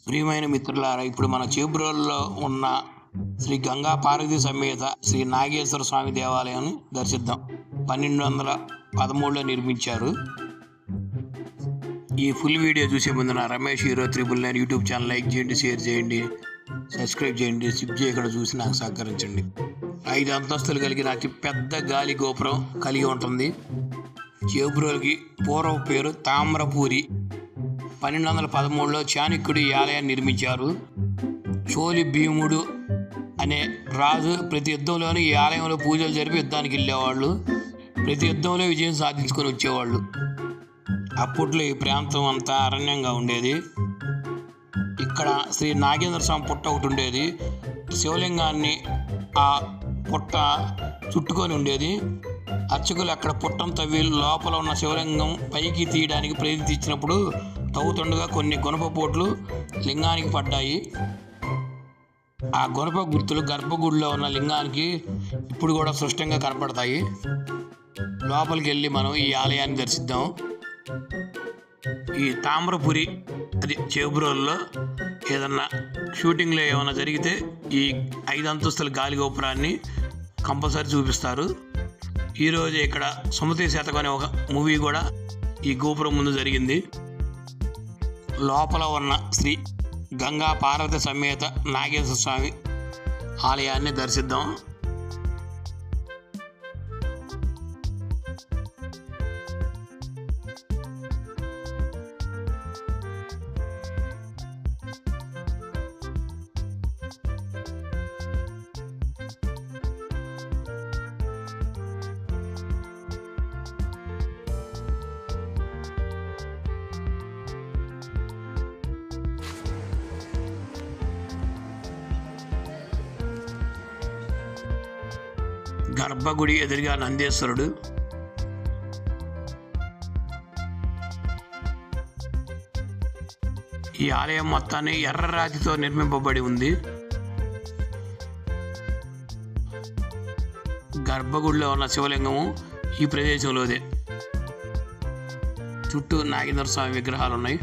ప్రియమైన మిత్రులారా, ఇప్పుడు మన చేబ్రోలులో ఉన్న శ్రీ గంగా పార్వతీ సమేత శ్రీ నాగేశ్వర స్వామి దేవాలయాన్ని దర్శిద్దాం. 1213లో నిర్మించారు. ఈ ఫుల్ వీడియో చూసే ముందు నా Ramesh hero 999 YouTube channel like చేయండి, షేర్ చేయండి, సబ్స్క్రైబ్ చేయండి, స్కిప్ చేయకుండా చూసి నాకు సహకరించండి. 5 అంతస్తులు కలిగిన అతి పెద్ద గాలి గోపురం కలిగి ఉంటుంది. చేబ్రోలుకి పూర్వ పేరు తామ్రపూరి. 1213లో చాణక్యుడు ఈ ఆలయాన్ని నిర్మించారు. చోళి భీముడు అనే రాజు ప్రతి యుద్ధంలోనూ ఈ ఆలయంలో పూజలు జరిపి యుద్ధానికి వెళ్ళేవాళ్ళు. ప్రతి యుద్ధంలో విజయం సాధించుకొని వచ్చేవాళ్ళు. అప్పట్లో ఈ ప్రాంతం అంతా అరణ్యంగా ఉండేది. ఇక్కడ శ్రీ నాగేంద్ర స్వామి పుట్ట ఒకటి ఉండేది. శివలింగాన్ని ఆ పుట్ట చుట్టుకొని ఉండేది. అర్చకులు అక్కడ పుట్టం తవ్వి లోపల ఉన్న శివలింగం పైకి తీయడానికి ప్రయత్నించినప్పుడు తవ్వుతుండగా కొన్ని గుణపపోట్లు లింగానికి పడ్డాయి. ఆ గుణప గుర్తులు గర్భగుడిలో ఉన్న లింగానికి ఇప్పుడు కూడా స్పష్టంగా కనపడతాయి. లోపలికి వెళ్ళి మనం ఈ ఆలయాన్ని దర్శిద్దాం. ఈ తామ్రపురి అది చేబ్రోలులో ఏదన్నా షూటింగ్లో ఏమైనా జరిగితే ఈ 5 అంతస్తుల గాలి గోపురాన్ని కంపల్సరీ చూపిస్తారు. ఈరోజు ఇక్కడ సుమతి శతకం అనే ఒక మూవీ కూడా ఈ గోపురం ముందు జరిగింది. లోపల ఉన్న శ్రీ గంగా పార్వతి సమేత నాగేశ్వర స్వామి ఆలయాన్ని దర్శిద్దాం. గర్భగుడి ఎదురుగా నందేశ్వరుడు. ఈ ఆలయం మొత్తాన్ని ఎర్ర రాతితో నిర్మింపబడి ఉంది. గర్భగుడిలో ఉన్న శివలింగము ఈ ప్రదేశంలోదే. చుట్టూ నాగేంద్ర స్వామి విగ్రహాలు ఉన్నాయి.